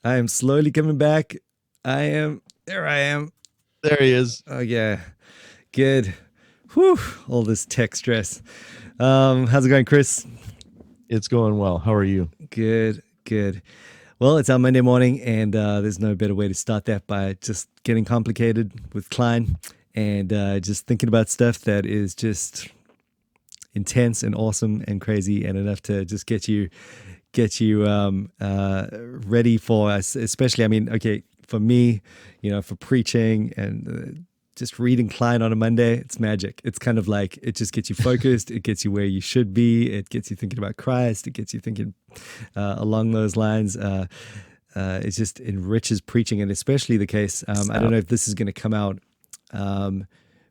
I am slowly coming back. There I am. There he is. Oh, yeah. Good. Whew. All this tech stress. How's it going, Chris? It's going well. How are you? Good. Well, it's our Monday morning, and there's no better way to start that by just getting complicated with Klein and just thinking about stuff that is just intense and awesome and crazy and enough to just get you ready for us. Especially, I mean, okay, for me, for preaching and just reading Klein on a Monday, it's magic. It's kind of like, it just gets you focused. It gets you where you should be. It gets you thinking about Christ. It gets you thinking along those lines. It just enriches preaching, and especially the case. I don't know if this is going to come out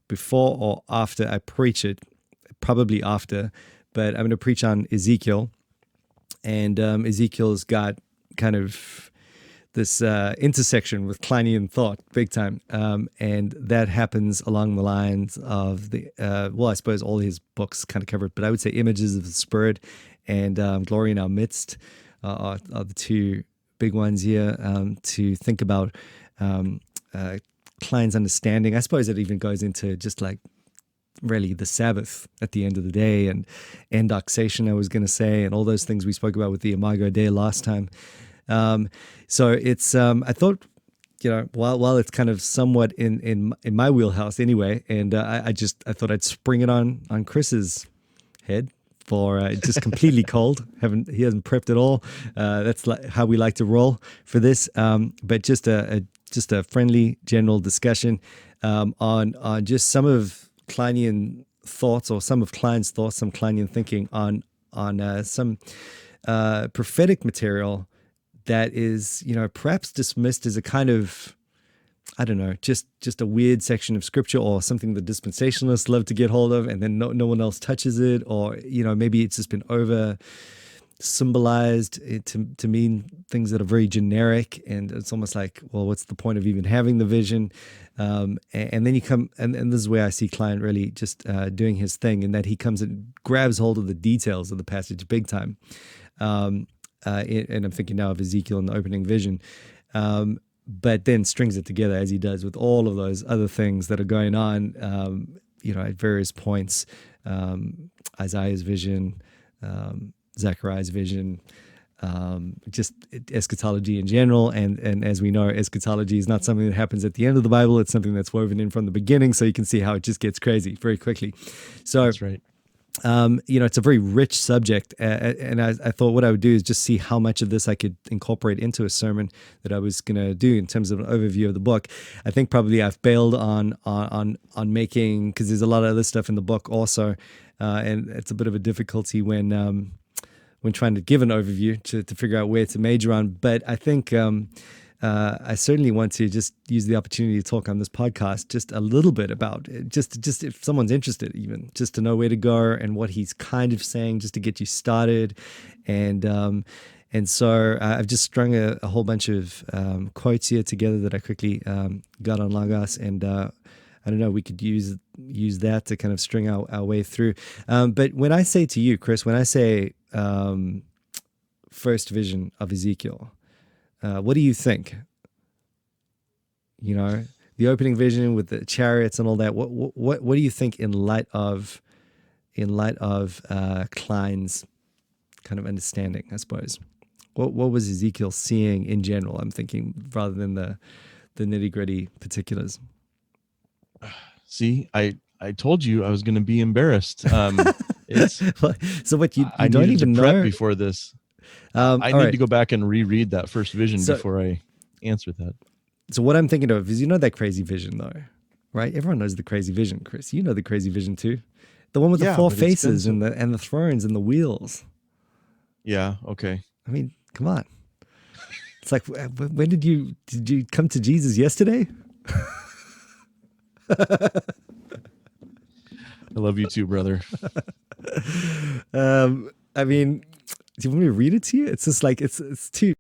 before or after I preach it, probably after, but I'm going to preach on Ezekiel. And Ezekiel's got kind of this intersection with Kleinian thought, big time. And that happens along the lines of I suppose all his books kind of cover it, but I would say Images of the Spirit and Glory in Our Midst are the two big ones here to think about Klein's understanding. I suppose it even goes into just like really the Sabbath at the end of the day and endoxation, I was going to say, and all those things we spoke about with the Imago Dei last time. So it's, I thought, while it's kind of somewhat in my wheelhouse anyway, and I thought I'd spring it on Chris's head for just completely cold. He hasn't prepped at all. That's like how we like to roll for this. But just a friendly general discussion on just some of Kleinian thoughts, or some of Klein's thoughts, some Kleinian thinking on some prophetic material that is, perhaps dismissed as a kind of, I don't know, just a weird section of scripture, or something the dispensationalists love to get hold of, and then no one else touches it, or maybe it's just been over symbolized to mean things that are very generic, and it's almost like, well, what's the point of even having the vision? And then you come, and this is where I see Klein really just doing his thing, in that he comes and grabs hold of the details of the passage big time. And I'm thinking now of Ezekiel in the opening vision, but then strings it together as he does with all of those other things that are going on, at various points. Isaiah's vision, Zechariah's vision, just eschatology in general. And as we know, eschatology is not something that happens at the end of the Bible. It's something that's woven in from the beginning. So you can see how it just gets crazy very quickly. So that's right. It's a very rich subject. And I thought what I would do is just see how much of this I could incorporate into a sermon that I was going to do in terms of an overview of the book. I think probably I've bailed on making, because there's a lot of other stuff in the book also. And it's a bit of a difficulty when trying to give an overview to figure out where to major on. But I think I certainly want to just use the opportunity to talk on this podcast just a little bit about it, just if someone's interested, even just to know where to go and what he's kind of saying, just to get you started. And so I've just strung a whole bunch of quotes here together that I quickly got on Logos, and I don't know, we could use that to kind of string our way through. But when I say to you, Chris, when I say first vision of Ezekiel, what do you think? The opening vision with the chariots and all that. What do you think in light of Klein's kind of understanding, I suppose? What was Ezekiel seeing in general? I'm thinking, rather than the nitty-gritty particulars. See, I told you I was going to be embarrassed. So what you I don't needed even to prep know before this. I need to go back and reread that first vision before I answer that. So what I'm thinking of is, that crazy vision though, right? Everyone knows the crazy vision, Chris. You know the crazy vision too, the one with the four faces and the thrones and the wheels. Yeah. Okay. I mean, come on. It's like, when did you come to Jesus yesterday? I love you too, brother. I mean, do you want me to read it to you? It's just like, it's too.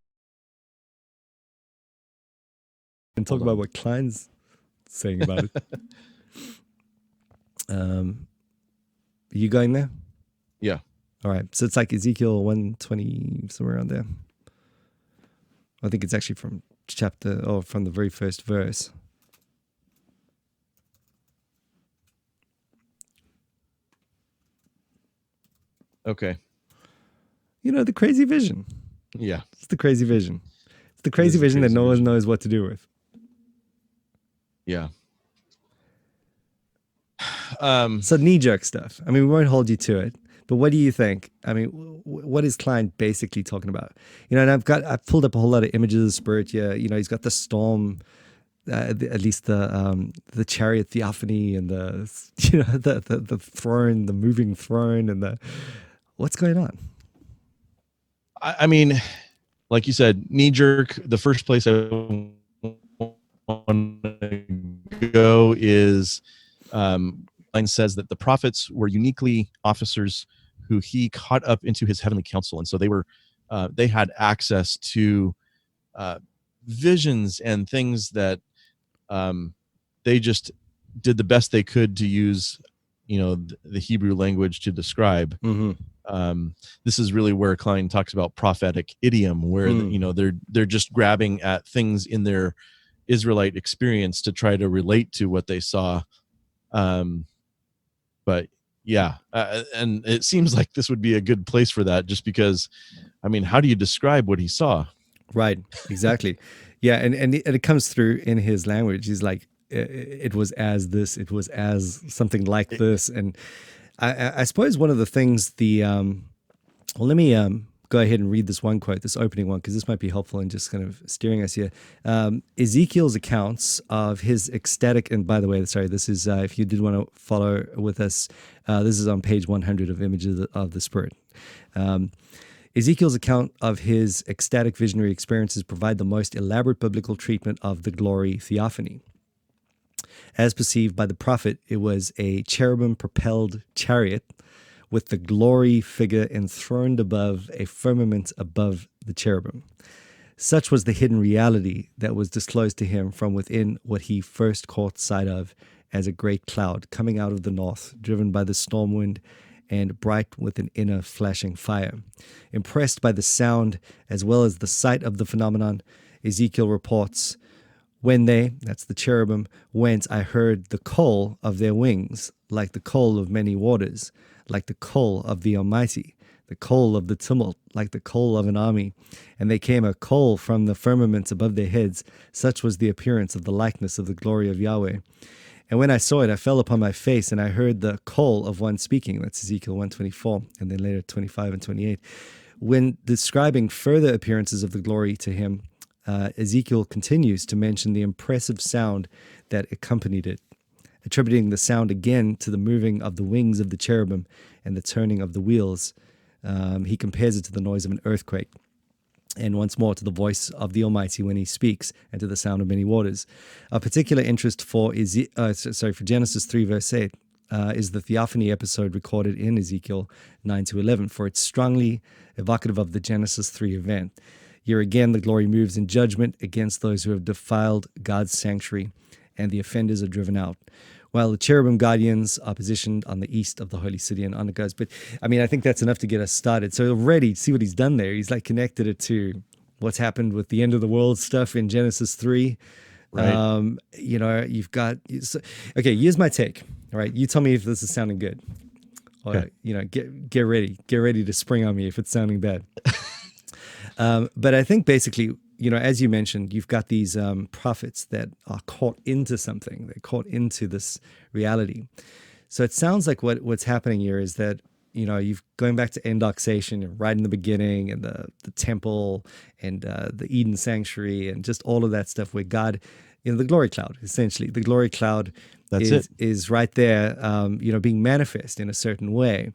And talk about what Klein's saying about it. Are you going there? Yeah. All right. So it's like Ezekiel 120, somewhere around there. I think it's actually from from the very first verse. Okay. The crazy vision. Yeah. It's the crazy vision. It's the crazy vision that no one knows what to do with. Yeah. So knee-jerk stuff. I mean, we won't hold you to it, but what do you think? I mean, what is Klein basically talking about? And I've pulled up a whole lot of images of the Spirit here. He's got the storm, at least the chariot Theophany, and the throne, the moving throne, and what's going on? I mean, like you said, knee jerk. The first place I want to go is Line says that the prophets were uniquely officers who he caught up into his heavenly council, and so they had access to visions and things that they just did the best they could to use, the Hebrew language to describe. Mm-hmm. This is really where Klein talks about prophetic idiom, where they're just grabbing at things in their Israelite experience to try to relate to what they saw. But yeah, and it seems like this would be a good place for that, just because, I mean, how do you describe what he saw? Right, exactly. Yeah, and it comes through in his language. He's like, it was as this, it was as something like this. And I suppose one of the things let me go ahead and read this one quote, this opening one, because this might be helpful in just kind of steering us here. Ezekiel's accounts of his ecstatic, and by the way, sorry, this is, if you did want to follow with us, this is on page 100 of Images of the Spirit. Ezekiel's account of his ecstatic visionary experiences provide the most elaborate biblical treatment of the glory theophany. As perceived by the prophet, it was a cherubim-propelled chariot with the glory figure enthroned above a firmament above the cherubim. Such was the hidden reality that was disclosed to him from within what he first caught sight of as a great cloud coming out of the north, driven by the storm wind and bright with an inner flashing fire. Impressed by the sound as well as the sight of the phenomenon, Ezekiel reports, "When they," that's the cherubim, "went, I heard the call of their wings, like the call of many waters, like the call of the Almighty, the call of the tumult, like the call of an army. And they came a call from the firmament above their heads. Such was the appearance of the likeness of the glory of Yahweh. And when I saw it, I fell upon my face, and I heard the call of one speaking." That's Ezekiel 1:24, and then later 25 and 28. When describing further appearances of the glory to him, Ezekiel continues to mention the impressive sound that accompanied it, attributing the sound again to the moving of the wings of the cherubim and the turning of the wheels. He compares it to the noise of an earthquake, and once more to the voice of the Almighty when he speaks, and to the sound of many waters. Of particular interest for Genesis 3 verse 8 is the theophany episode recorded in Ezekiel 9-11, for it's strongly evocative of the Genesis 3 event. Here again, the glory moves in judgment against those who have defiled God's sanctuary, and the offenders are driven out, while the cherubim guardians are positioned on the east of the holy city, and on it goes. But I mean, I think that's enough to get us started. So already, see what he's done there. He's like connected it to what's happened with the end of the world stuff in Genesis 3. Right. You've got, okay, here's my take. All right, you tell me if this is sounding good. Or, Okay. Get ready to spring on me if it's sounding bad. But I think basically, as you mentioned, you've got these prophets that are caught into something. They're caught into this reality. So it sounds like what's happening here is that, you've going back to endoxation right in the beginning, and the temple and the Eden sanctuary and just all of that stuff where God, the glory cloud, essentially. The glory cloud is right there, being manifest in a certain way,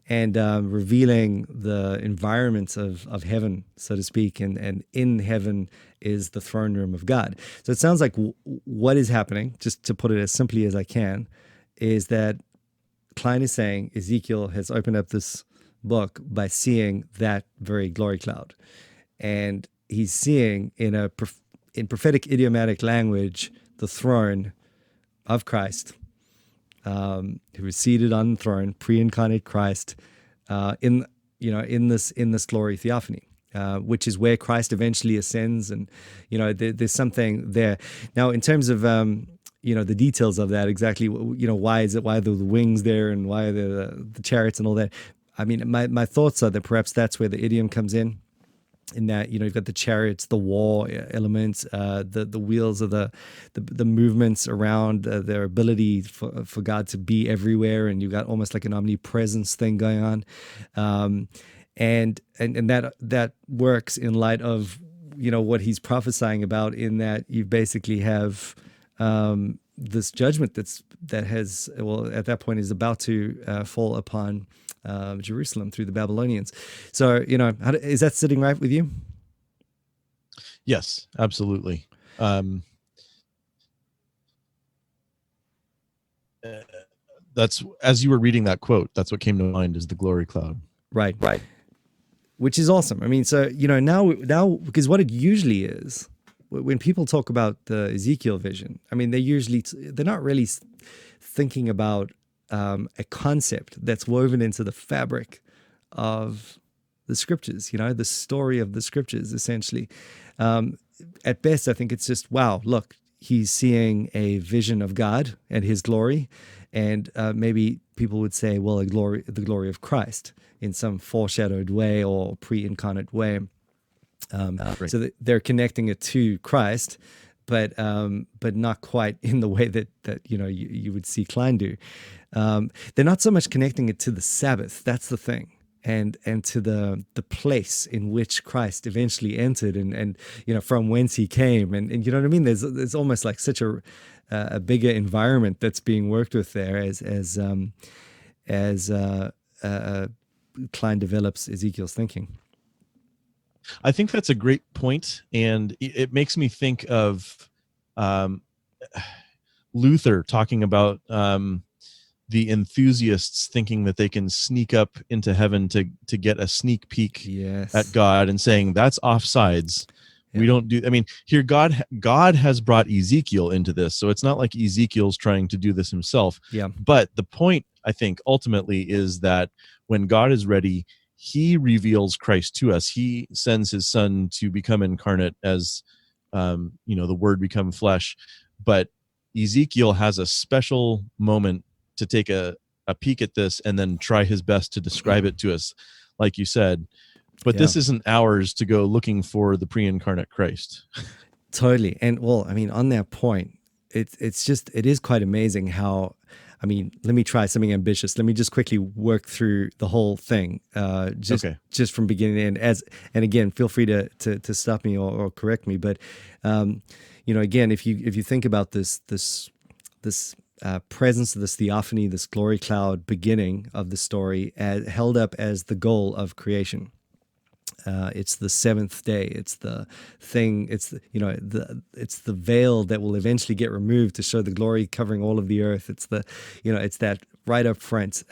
and revealing the environment of heaven, so to speak, and in heaven is the throne room of God. So it sounds like what is happening, just to put it as simply as I can, is that Klein is saying Ezekiel has opened up this book by seeing that very glory cloud. And he's seeing in prophetic idiomatic language the throne of Christ, who is seated on the throne, pre-incarnate Christ, in this glory theophany. which is where Christ eventually ascends. And, there's something there. Now, in terms of, the details of that, exactly, why are the wings there and why are there the chariots and all that? I mean, my thoughts are that perhaps that's where the idiom comes in that, you've got the chariots, the war elements, the wheels of the movements around, their ability for God to be everywhere, and you've got almost like an omnipresence thing going on. And that works in light of, what he's prophesying about, in that you basically have this judgment that has, at that point is about to fall upon Jerusalem through the Babylonians. So, is that sitting right with you? Yes, absolutely. That's, as you were reading that quote, that's what came to mind, is the glory cloud. Right. Which is awesome. I mean, so, now, because what it usually is, when people talk about the Ezekiel vision, I mean, they're not really thinking about a concept that's woven into the fabric of the scriptures, the story of the scriptures, essentially. At best, I think it's just, wow, look, he's seeing a vision of God and his glory. And maybe people would say, well, the glory of Christ in some foreshadowed way or pre-incarnate way. Right. So that they're connecting it to Christ, but not quite in the way that you would see Klein do. They're not so much connecting it to the Sabbath. That's the thing. And to the place in which Christ eventually entered, and from whence he came, and you know what I mean. There's almost like such a bigger environment that's being worked with there as Klein develops Ezekiel's thinking. I think that's a great point, and it makes me think of Luther talking about the enthusiasts thinking that they can sneak up into heaven to get a sneak peek at God, and saying that's offsides. Yeah. We don't do. I mean, here God has brought Ezekiel into this, so it's not like Ezekiel's trying to do this himself. Yeah. But the point, I think, ultimately is that when God is ready, he reveals Christ to us. He sends his son to become incarnate as, the word become flesh. But Ezekiel has a special moment to take a peek at this and then try his best to describe it to us, like you said. But this isn't ours to go looking for the pre-incarnate Christ. Totally. And well, I mean, on that point, it is quite amazing how, I mean, let me try something ambitious. Let me just quickly work through the whole thing, just from beginning to end. And again, feel free to stop me or correct me. But again, if you think about this presence of this theophany, this glory cloud beginning of the story, held up as the goal of creation. It's the seventh day. It's the thing. It's the veil that will eventually get removed to show the glory covering all of the earth. It's it's that right up front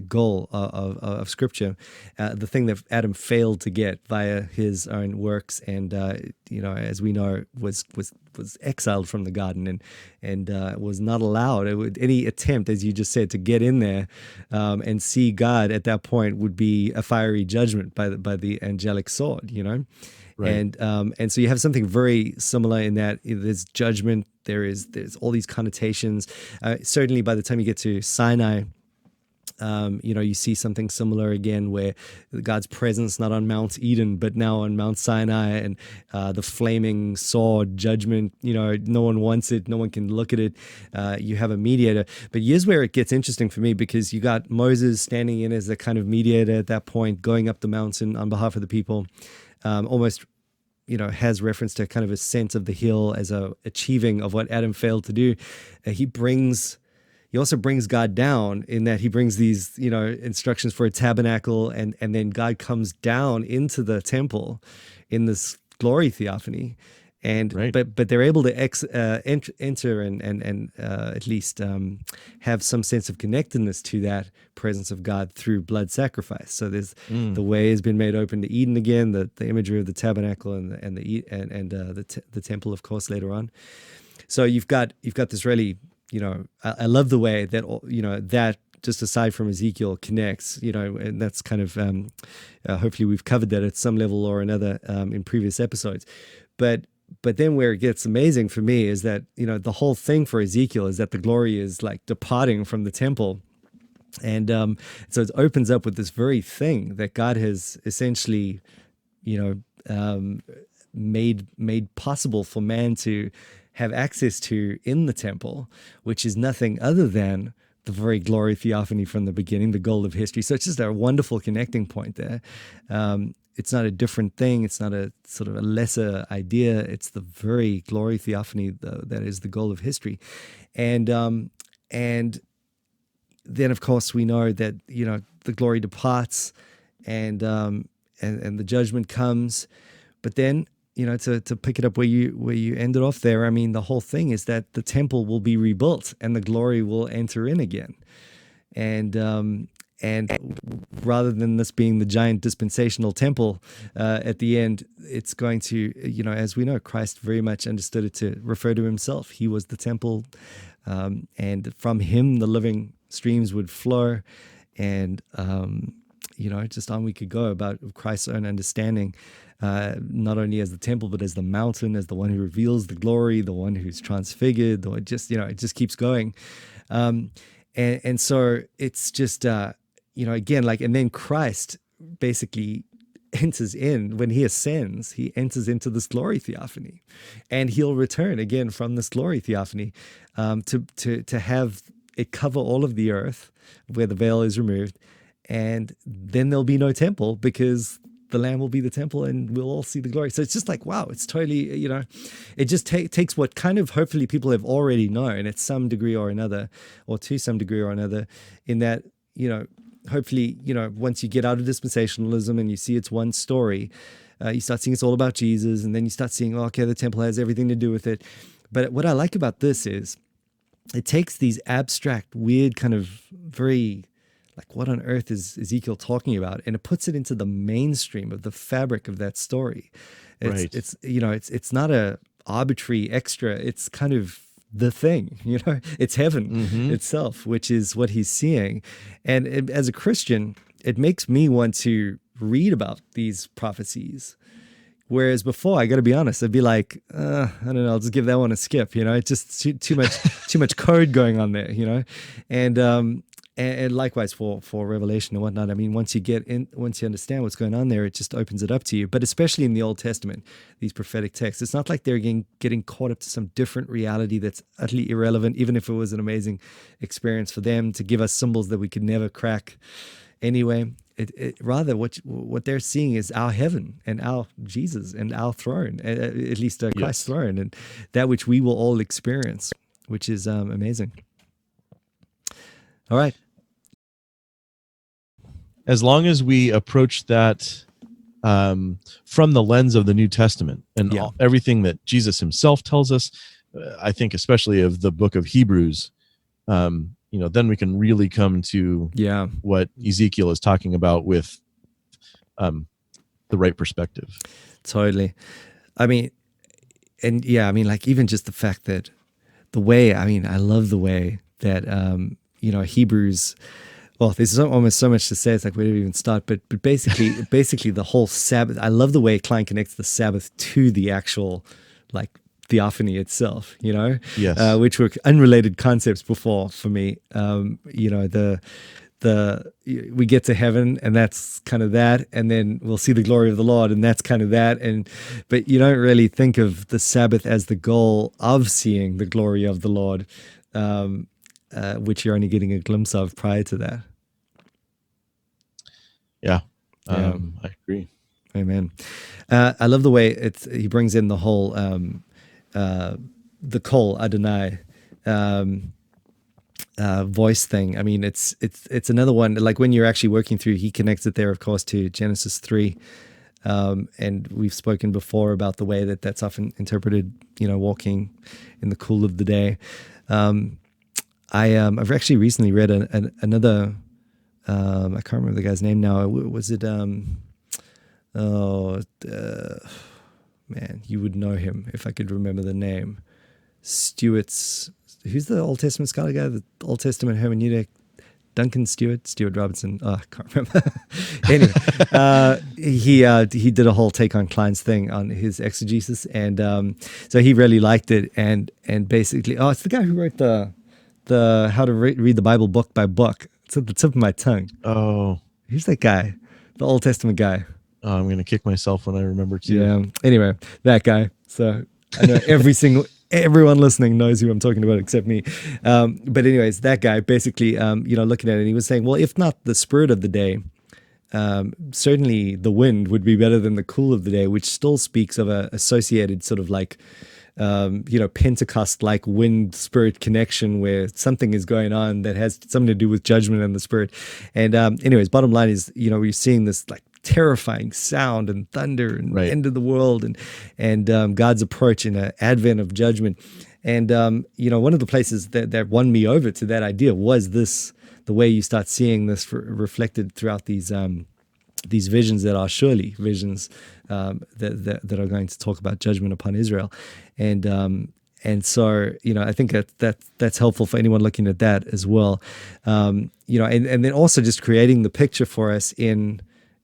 goal of Scripture, the thing that Adam failed to get via his own works, and as we know, was exiled from the garden and was not allowed. Any attempt, as you just said, to get in there and see God at that point would be a fiery judgment by the angelic sword. Right. And so you have something very similar in that there's judgment. There's all these connotations. Certainly, by the time you get to Sinai, you see something similar again, where God's presence not on Mount Eden, but now on Mount Sinai, and the flaming sword judgment. No one wants it. No one can look at it. You have a mediator. But here's where it gets interesting for me, because you got Moses standing in as a kind of mediator at that point, going up the mountain on behalf of the people. Almost, has reference to kind of a sense of the hill as a achieving of what Adam failed to do. He also brings God down in that he brings these, instructions for a tabernacle, and then God comes down into the temple in this glory theophany. And right. but they're able to enter and at least have some sense of connectedness to that presence of God through blood sacrifice. So there's the way has been made open to Eden again, the imagery of the tabernacle and the temple, of course, later on. So you've got this really, I love the way that that just aside from Ezekiel, connects, and that's kind of, hopefully we've covered that at some level or another in previous episodes. But then where it gets amazing for me is that, the whole thing for Ezekiel is that the glory is like departing from the temple. And so it opens up with this very thing that God has essentially, made possible for man to have access to in the temple, which is nothing other than the very glory theophany from the beginning, the goal of history. So it's just a wonderful connecting point there. It's not a different thing. It's not a sort of a lesser idea. It's the very glory theophany that is the goal of history. And then, of course, we know that, the glory departs and the judgment comes. But then, to pick it up where you ended off there, I mean, the whole thing is that the temple will be rebuilt and the glory will enter in again. And rather than this being the giant dispensational temple at the end, it's going to, as we know, Christ very much understood it to refer to himself. He was the temple, and from him the living streams would flow. And, just on we could go about Christ's own understanding, not only as the temple, but as the mountain, as the one who reveals the glory, the one who's transfigured, it just keeps going. And so it's just, again, and then Christ basically enters in, when he ascends, he enters into this glory theophany, and he'll return again from this glory theophany to have it cover all of the earth where the veil is removed. And then there'll be no temple because the Lamb will be the temple and we'll all see the glory. So it's just like, wow, it's totally, it just takes what kind of hopefully people have already known at some degree or another, or to some degree or another, in that, hopefully, once you get out of dispensationalism and you see it's one story, you start seeing it's all about Jesus, and then you start seeing, okay, the temple has everything to do with it. But what I like about this is it takes these abstract, weird kind of very, like, what on earth is Ezekiel talking about? And it puts it into the mainstream of the fabric of that story. Right. It's not a arbitrary extra. It's kind of the thing, it's heaven itself, which is what he's seeing. And as a Christian, it makes me want to read about these prophecies. Whereas before, I got to be honest, I'd be like, I don't know, I'll just give that one a skip. It's just too much code going on there. And likewise for Revelation and whatnot. I mean, once you understand what's going on there, it just opens it up to you. But especially in the Old Testament, these prophetic texts, it's not like they're getting caught up to some different reality that's utterly irrelevant, even if it was an amazing experience for them to give us symbols that we could never crack anyway. Rather, what they're seeing is our heaven and our Jesus and our throne, at least Christ's throne, and that which we will all experience, which is amazing. All right. As long as we approach that from the lens of the New Testament and everything that Jesus himself tells us, I think especially of the book of Hebrews, then we can really come to what Ezekiel is talking about with the right perspective. Totally. I mean, like even just the fact that I love the way that, Hebrews, well, there's almost so much to say. It's like, where do we even start? But basically the whole Sabbath, I love the way Klein connects the Sabbath to the actual, like, theophany itself, yes. Which were unrelated concepts before for me. We get to heaven and that's kind of that, and then we'll see the glory of the Lord and that's kind of that, but you don't really think of the Sabbath as the goal of seeing the glory of the Lord, which you're only getting a glimpse of prior to that. I agree. Amen. I love the way he brings in the whole the Kol Adonai voice thing. I mean, it's another one, like when you're actually working through, he connects it there, of course, to Genesis 3. And we've spoken before about the way that that's often interpreted, walking in the cool of the day. I've actually recently read another, I can't remember the guy's name now. Was it, man, you would know him if I could remember the name. Who's the Old Testament scholar guy? The Old Testament hermeneutic. Duncan Stewart Robertson. Oh, I can't remember. Anyway, he did a whole take on Klein's thing on his exegesis, and so he really liked it. And basically, it's the guy who wrote the How to Read the Bible book by book. It's at the tip of my tongue. Oh, who's that guy? The Old Testament guy. I'm going to kick myself when I remember too. Yeah. Anyway, that guy. So I know everyone listening knows who I'm talking about except me. But anyways, that guy basically, looking at it, he was saying, well, if not the spirit of the day, certainly the wind would be better than the cool of the day, which still speaks of a associated sort of like, Pentecost-like wind spirit connection where something is going on that has something to do with judgment and the spirit. And anyways, bottom line is, we're seeing this like terrifying sound and thunder and end of the world and God's approach in an advent of judgment. And, one of the places that won me over to that idea was the way you start seeing this reflected throughout these visions that are surely visions that are going to talk about judgment upon Israel. And so, I think that's helpful for anyone looking at that as well. And then also just creating the picture for us in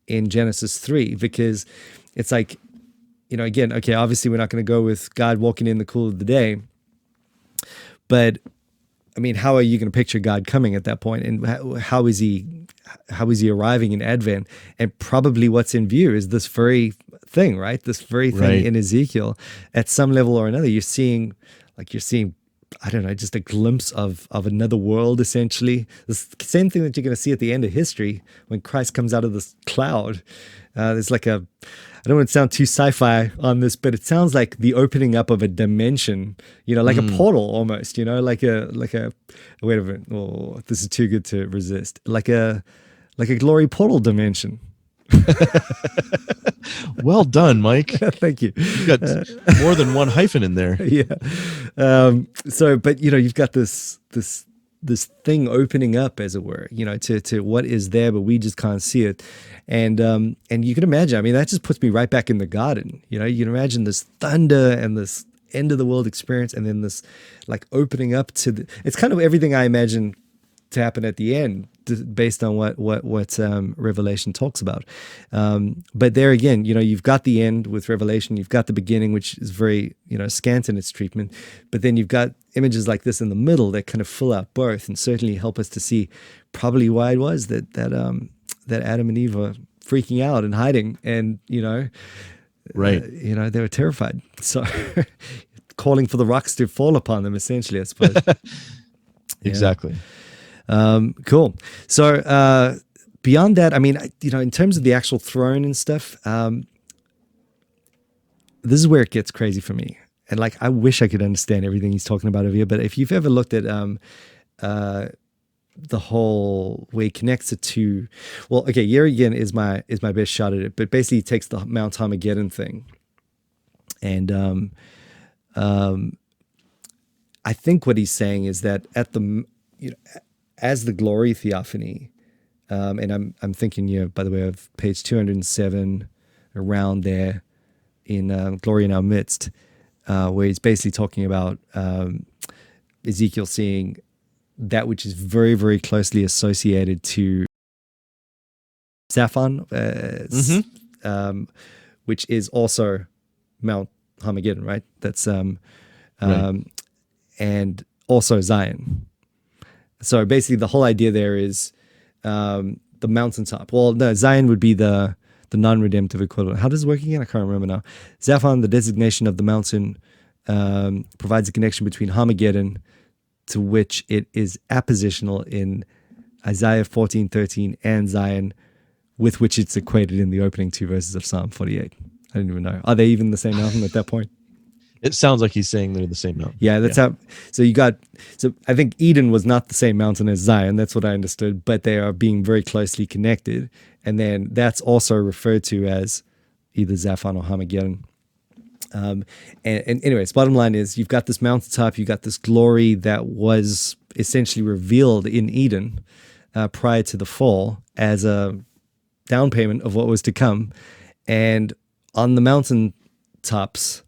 Genesis 3, because it's like, again, okay, obviously we're not going to go with God walking in the cool of the day, but I mean, how are you going to picture God coming at that point? And how is he arriving in Advent? And probably what's in view is this very thing, right? This very thing in Ezekiel at some level or another. You're seeing, I don't know, just a glimpse of another world, essentially. The same thing that you're going to see at the end of history when Christ comes out of this cloud. There's like I don't want to sound too sci-fi on this, but it sounds like the opening up of a dimension, like a portal almost, like a wait a minute, oh, this is too good to resist. Like a glory portal dimension. Well done, Mike. Thank you. You've got more than one hyphen in there. Yeah. But you've got this thing opening up, as it were, to what is there, but we just can't see it. And you can imagine, I mean, that just puts me right back in the garden. You can imagine this thunder and this end of the world experience, and then this like opening up to it's kind of everything I imagine to happen at the end, based on what Revelation talks about. But there again, you've got the end with Revelation, you've got the beginning, which is very, scant in its treatment, but then you've got images like this in the middle that kind of fill out both and certainly help us to see probably why it was that Adam and Eve were freaking out and hiding, and they were terrified. So calling for the rocks to fall upon them, essentially, I suppose. Exactly. Cool. So beyond that, I mean, in terms of the actual throne and stuff, this is where it gets crazy for me. And like, I wish I could understand everything he's talking about over here. But if you've ever looked at the whole way he connects it to, well, okay, here again is my best shot at it. But basically, he takes the Mount Armageddon thing, and I think what he's saying is that at the as the glory theophany, and I'm thinking by the way of page 207, around there in Glory in Our Midst, where he's basically talking about Ezekiel seeing that which is very, very closely associated to Zaphon, which is also Mount Armageddon, right? That's and also Zion. So basically, the whole idea there is the mountaintop. Well, no, Zion would be the non-redemptive equivalent. How does it work again? I can't remember now. Zaphon, the designation of the mountain, provides a connection between Armageddon, to which it is appositional in Isaiah 14:13, and Zion, with which it's equated in the opening two verses of Psalm 48. I don't even know. Are they even the same mountain at that point? It sounds like he's saying they're the same mountain. Yeah, that's how. So I think Eden was not the same mountain as Zion. That's what I understood. But they are being very closely connected, and then that's also referred to as either Zaphon or Armageddon. And anyways, bottom line is you've got this mountaintop, you've got this glory that was essentially revealed in Eden prior to the fall as a down payment of what was to come, and on the mountaintops,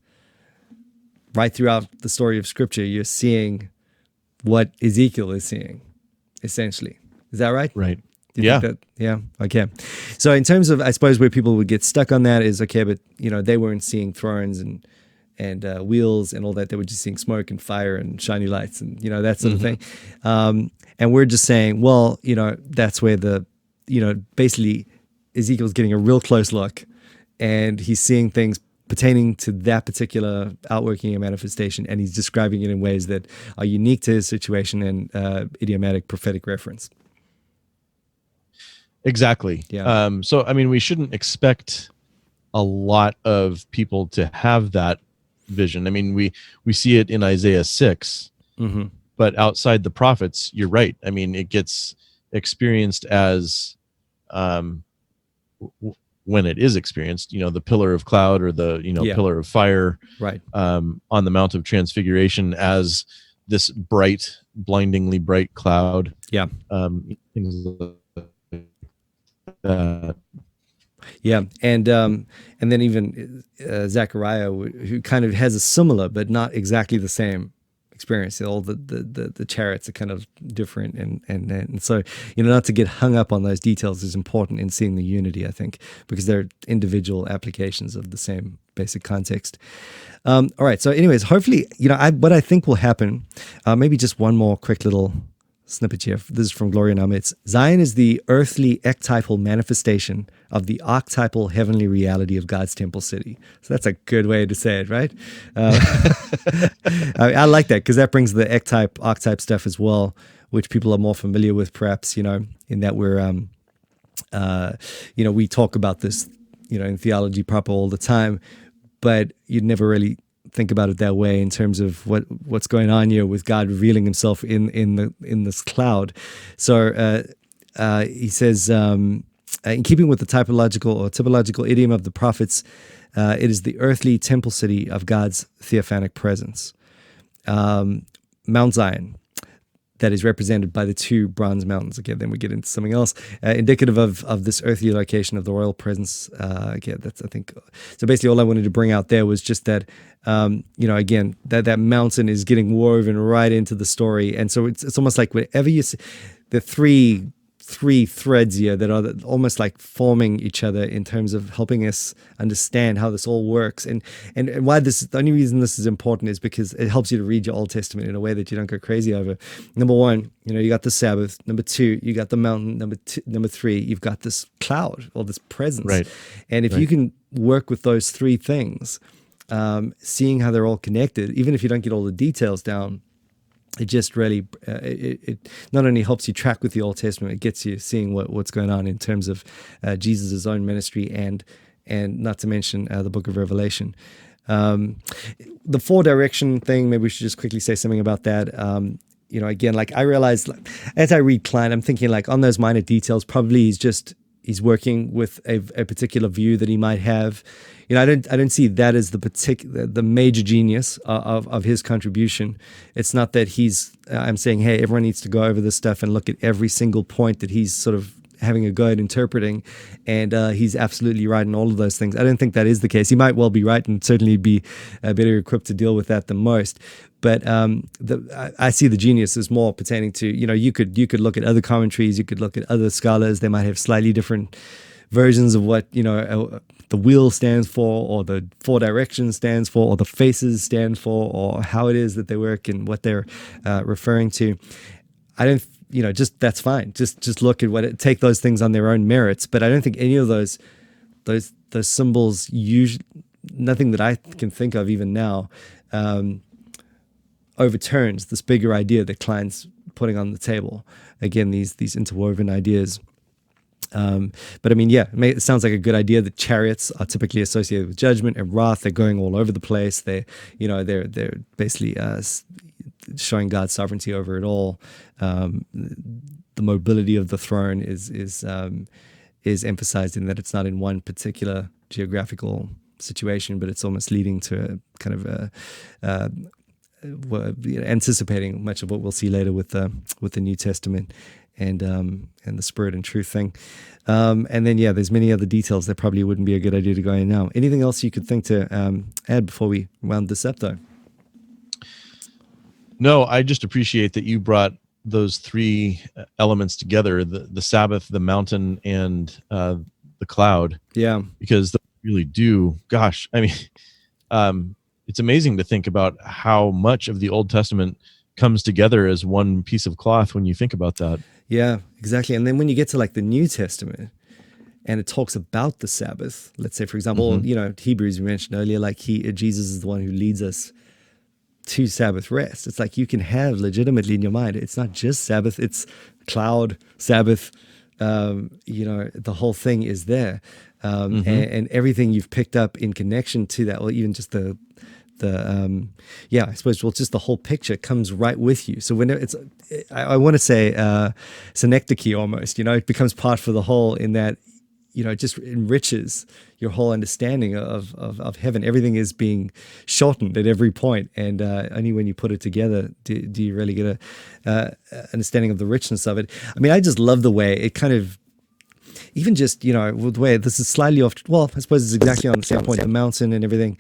right throughout the story of Scripture, you're seeing what Ezekiel is seeing, essentially. Is that right? Right. Do you think that? Yeah. Okay. So in terms of, I suppose, where people would get stuck on that is, okay, but they weren't seeing thrones and wheels and all that. They were just seeing smoke and fire and shiny lights and that sort of thing. And we're just saying, well, that's where basically Ezekiel's getting a real close look, and he's seeing things pertaining to that particular outworking and manifestation, and he's describing it in ways that are unique to his situation and idiomatic prophetic reference. Exactly. Yeah. So, I mean, we shouldn't expect a lot of people to have that vision. I mean, we see it in Isaiah 6, but outside the prophets, you're right. I mean, it gets experienced as when it is experienced, the pillar of cloud or the pillar of fire, right, on the Mount of Transfiguration as this bright, blindingly bright cloud. Yeah. Things like that. Yeah, and then even Zechariah, who kind of has a similar but not exactly the same experience. All the chariots are kind of different, and so not to get hung up on those details is important in seeing the unity, I think, because they're individual applications of the same basic context. All right, so anyways, hopefully, what I think will happen, maybe just one more quick little snippet here. This is from Gloria Nama. It's Zion is the earthly ectypal manifestation of the archetypal heavenly reality of God's temple city. So that's a good way to say it, right? I like that because that brings the archetype stuff as well, which people are more familiar with, perhaps, in that we're, we talk about this, in theology proper all the time, but you'd never really think about it that way in terms of what's going on here with God revealing himself in this cloud. So he says, in keeping with the typological idiom of the prophets, it is the earthly temple city of God's theophanic presence. Mount Zion, that is represented by the two bronze mountains. Okay, then we get into something else, indicative of this earthly location of the royal presence. That's, I think, so basically all I wanted to bring out there was just that, again, that mountain is getting woven right into the story. And so it's almost like whenever you see the three threads here that are almost like forming each other in terms of helping us understand how this all works, and why the only reason this is important is because it helps you to read your Old Testament in a way that you don't go crazy over. Number one, you got the Sabbath. Number two, you got the mountain. Number three, you've got this cloud or this presence. Right. And if you can work with those three things, seeing how they're all connected, even if you don't get all the details down, it just really, it not only helps you track with the Old Testament, it gets you seeing what's going on in terms of Jesus' own ministry and not to mention the book of Revelation. The four direction thing, maybe we should just quickly say something about that. Again, like I realized as I read Klein, I'm thinking like on those minor details, probably he's working with a particular view that he might have. I don't see that as the major genius of his contribution. It's not that I'm saying, hey, everyone needs to go over this stuff and look at every single point that he's sort of having a go at interpreting, and he's absolutely right in all of those things. I don't think that is the case. He might well be right and certainly be better equipped to deal with that than most. But I see the genius as more pertaining to, you could look at other commentaries, you could look at other scholars. They might have slightly different versions of what the wheel stands for, or the four directions stands for, or the faces stand for, or how it is that they work and what they're referring to. I don't, just that's fine. Just look at take those things on their own merits. But I don't think any of those symbols, nothing that I can think of even now, overturns this bigger idea that Klein's putting on the table. Again, these interwoven ideas. But I mean, it sounds like a good idea that chariots are typically associated with judgment and wrath. They're going all over the place. They're basically showing God's sovereignty over it all. The mobility of the throne is emphasized in that it's not in one particular geographical situation, but it's almost leading to a kind of anticipating much of what we'll see later with the New Testament and the Spirit and Truth thing. And then there's many other details that probably wouldn't be a good idea to go in now. Anything else you could think to add before we round this up, though? No, I just appreciate that you brought those three elements together, the Sabbath, the mountain, and the cloud. Yeah. Because they really do, gosh, I mean, it's amazing to think about how much of the Old Testament comes together as one piece of cloth when you think about that. Yeah, exactly. And then when you get to like the New Testament and it talks about the Sabbath, let's say, for example, Hebrews we mentioned earlier, like Jesus is the one who leads us to Sabbath rest. It's like you can have legitimately in your mind, it's not just Sabbath, it's cloud, Sabbath, the whole thing is there. And everything you've picked up in connection to that, or even just I suppose, just the whole picture comes right with you. So when I want to say synecdoche almost, it becomes part for the whole in that, it just enriches your whole understanding of heaven. Everything is being shortened at every point, and only when you put it together do you really get a understanding of the richness of it. I mean, I just love the way it kind of, even just, the way this is slightly off, well, I suppose it's exactly on the same point, the mountain and everything.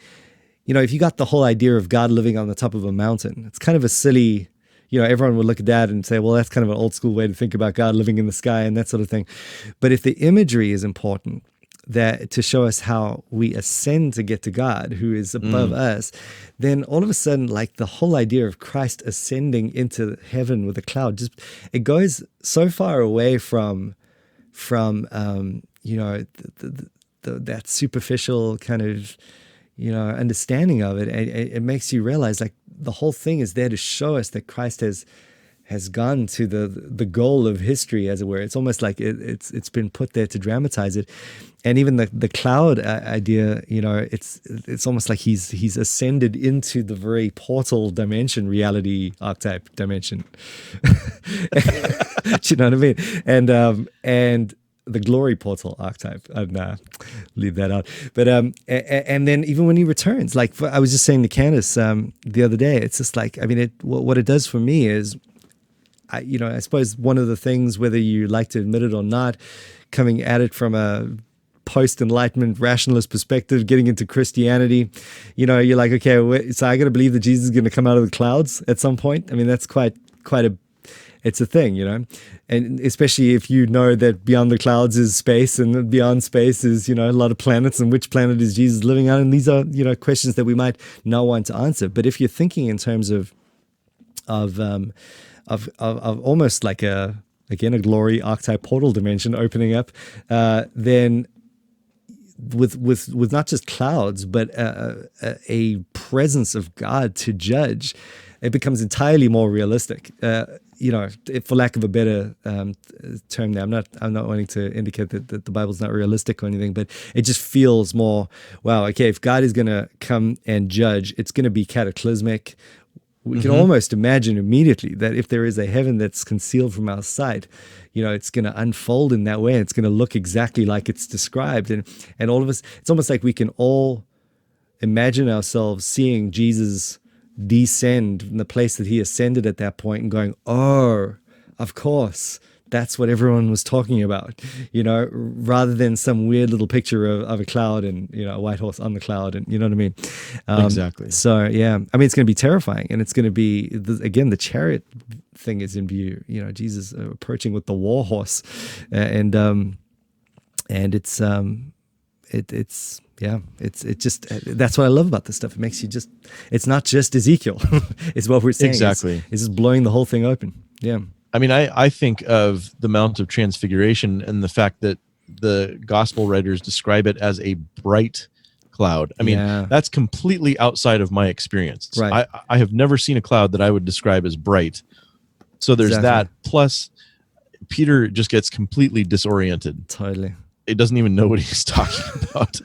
If you got the whole idea of God living on the top of a mountain, it's kind of a silly, everyone would look at that and say, well, that's kind of an old school way to think about God living in the sky and that sort of thing. But if the imagery is important, that to show us how we ascend to get to God, who is above us, then all of a sudden, like the whole idea of Christ ascending into heaven with a cloud, it goes so far away from that superficial kind of, understanding of it. It makes you realize like the whole thing is there to show us that Christ has gone to the goal of history, as it were. It's almost like it's been put there to dramatize it. And even the cloud idea, it's almost like he's ascended into the very portal dimension, reality archetype dimension. Do you know what I mean? And the glory portal archetype. Leave that out. But and then even when he returns, like I was just saying to Candace the other day, it's just like, I mean, what it does for me is, I suppose one of the things, whether you like to admit it or not, coming at it from a post-enlightenment rationalist perspective, getting into Christianity, you're like, okay, so I got to believe that Jesus is going to come out of the clouds at some point. I mean, that's quite it's a thing, and especially if you know that beyond the clouds is space, and beyond space is, a lot of planets, and which planet is Jesus living on? And these are, questions that we might not want to answer. But if you're thinking in terms of almost like a glory archetype portal dimension opening up, then with not just clouds, but a presence of God to judge, it becomes entirely more realistic. For lack of a better term there, I'm not wanting to indicate that the Bible's not realistic or anything, but it just feels more, wow, okay, if God is going to come and judge, it's going to be cataclysmic. We can almost imagine immediately that if there is a heaven that's concealed from our sight, it's going to unfold in that way. It's going to look exactly like it's described. And all of us, it's almost like we can all imagine ourselves seeing Jesus descend in the place that he ascended at that point and going, oh, of course, that's what everyone was talking about, rather than some weird little picture of a cloud and, a white horse on the cloud, and you know what I mean? Exactly. So, yeah, I mean, it's going to be terrifying, and it's going to be, again, the chariot thing is in view, Jesus approaching with the war horse, and it's just, that's what I love about this stuff. It makes you just, it's not just Ezekiel, it's what we're saying. Exactly. It's just blowing the whole thing open. Yeah. I mean, I think of the Mount of Transfiguration and the fact that the gospel writers describe it as a bright cloud. I mean, that's completely outside of my experience. Right. I have never seen a cloud that I would describe as bright. So there's that. Plus, Peter just gets completely disoriented. Totally. It doesn't even know what he's talking about.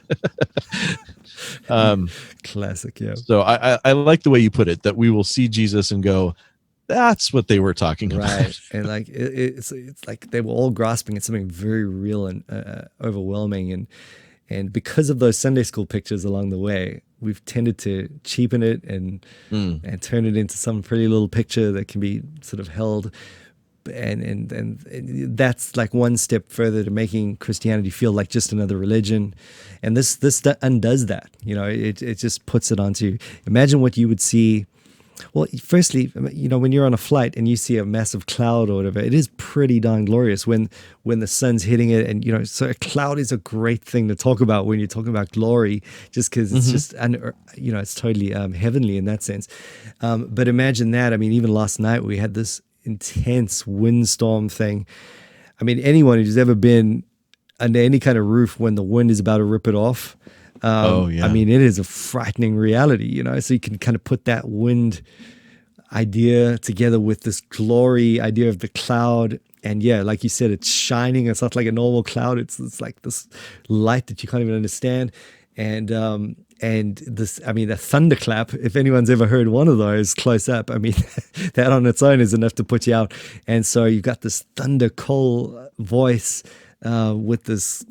Classic, yeah. So I like the way you put it, that we will see Jesus and go, that's what they were talking about. Right. And like it's like they were all grasping at something very real and overwhelming, and because of those Sunday school pictures along the way, we've tended to cheapen it and turn it into some pretty little picture that can be sort of held. And that's like one step further to making Christianity feel like just another religion. And this undoes that. It just puts it onto, imagine what you would see Well, firstly, when you're on a flight and you see a massive cloud or whatever, it is pretty darn glorious when the sun's hitting it. And, so a cloud is a great thing to talk about when you're talking about glory, just because it's just, it's totally heavenly in that sense. But imagine that. I mean, even last night we had this intense windstorm thing. I mean, anyone who's ever been under any kind of roof when the wind is about to rip it off, I mean, it is a frightening reality, so you can kind of put that wind idea together with this glory idea of the cloud. And yeah, like you said, it's shining. It's not like a normal cloud. It's like this light that you can't even understand. And this, I mean, a thunderclap, if anyone's ever heard one of those close up, I mean, that on its own is enough to put you out. And so you've got this thunder call voice with this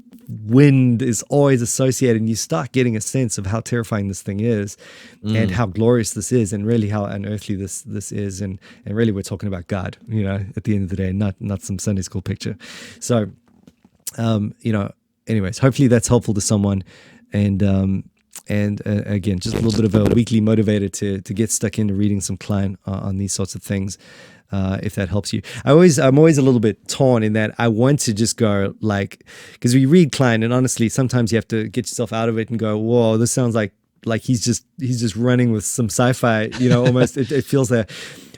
wind is always associated, and you start getting a sense of how terrifying this thing is and how glorious this is, and really how unearthly this is, and really we're talking about God, at the end of the day, not some Sunday school picture. So anyways, hopefully that's helpful to someone, and again, just a little bit of a weekly motivator to get stuck into reading some Klein on these sorts of things. If that helps you. I'm always a little bit torn in that I want to just go because we read Klein, and honestly, sometimes you have to get yourself out of it and go, whoa, this sounds like he's just running with some sci-fi, almost it feels that.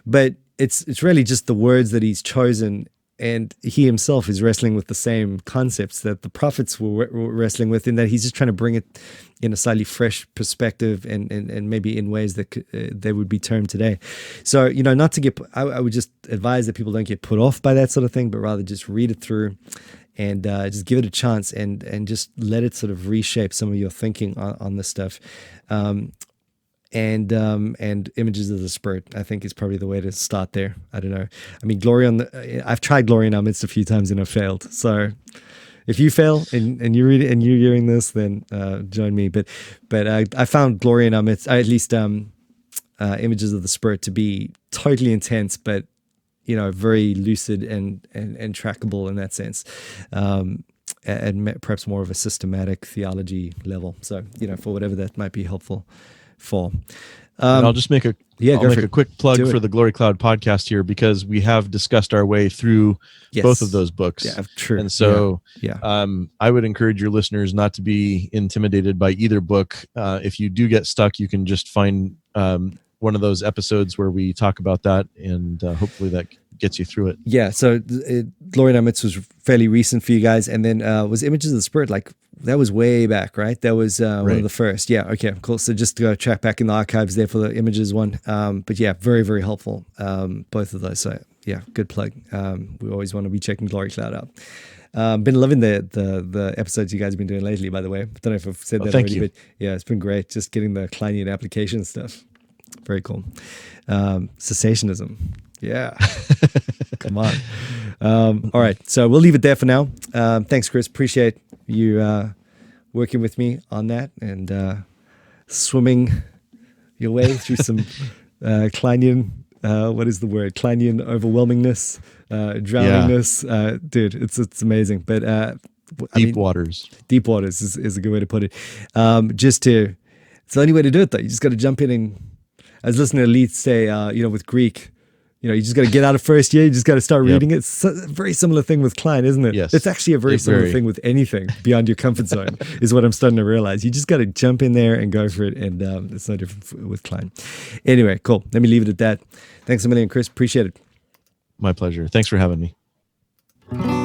But it's really just the words that he's chosen, and he himself is wrestling with the same concepts that the prophets were wrestling with, in that he's just trying to bring it in a slightly fresh perspective and maybe in ways that they would be termed today. So, not to I would just advise that people don't get put off by that sort of thing, but rather just read it through and just give it a chance and just let it sort of reshape some of your thinking on this stuff. And images of the Spirit, I think, is probably the way to start there. I don't know. I mean, I've tried Glory in Our Midst a few times and I've failed. So if you fail and you read it and you're hearing this, then join me. But I found Glory in Our Midst, at least images of the Spirit, to be totally intense, but very lucid and trackable in that sense. And perhaps more of a systematic theology level. So, for whatever that might be helpful for. And I'll just make a quick plug for the Glory Cloud podcast here, because we have discussed our way through both of those books. Yeah, true. And so I would encourage your listeners not to be intimidated by either book. If you do get stuck, you can just find one of those episodes where we talk about that, and hopefully that gets you through it. Yeah, so Glory in Our Midst was fairly recent for you guys, and then was Images of the Spirit, that was way back, right? That was one of the first. Yeah, okay, cool. So just to go track back in the archives there for the Images one. But yeah, very, very helpful, both of those. So yeah, good plug. We always want to be checking Glory Cloud out. Been loving the episodes you guys have been doing lately, by the way. I don't know if I've said that already, but yeah, it's been great just getting the Kleinian application stuff. Very cool. Cessationism. Yeah. Come on. All right. So we'll leave it there for now. Thanks, Chris. Appreciate you working with me on that and swimming your way through some Kleinian, what is the word? Kleinian overwhelmingness, drowningness. Dude, it's amazing. But deep waters. Deep waters is a good way to put it. It's the only way to do it, though. You just got to jump in and, I was listening to Lee say, with Greek, you just got to get out of first year. You just got to start reading it. It's a very similar thing with Klein, isn't it? Yes. It's actually a very similar thing with anything beyond your comfort zone, is what I'm starting to realize. You just got to jump in there and go for it. And it's no different with Klein. Anyway, cool. Let me leave it at that. Thanks a million, Chris. Appreciate it. My pleasure. Thanks for having me.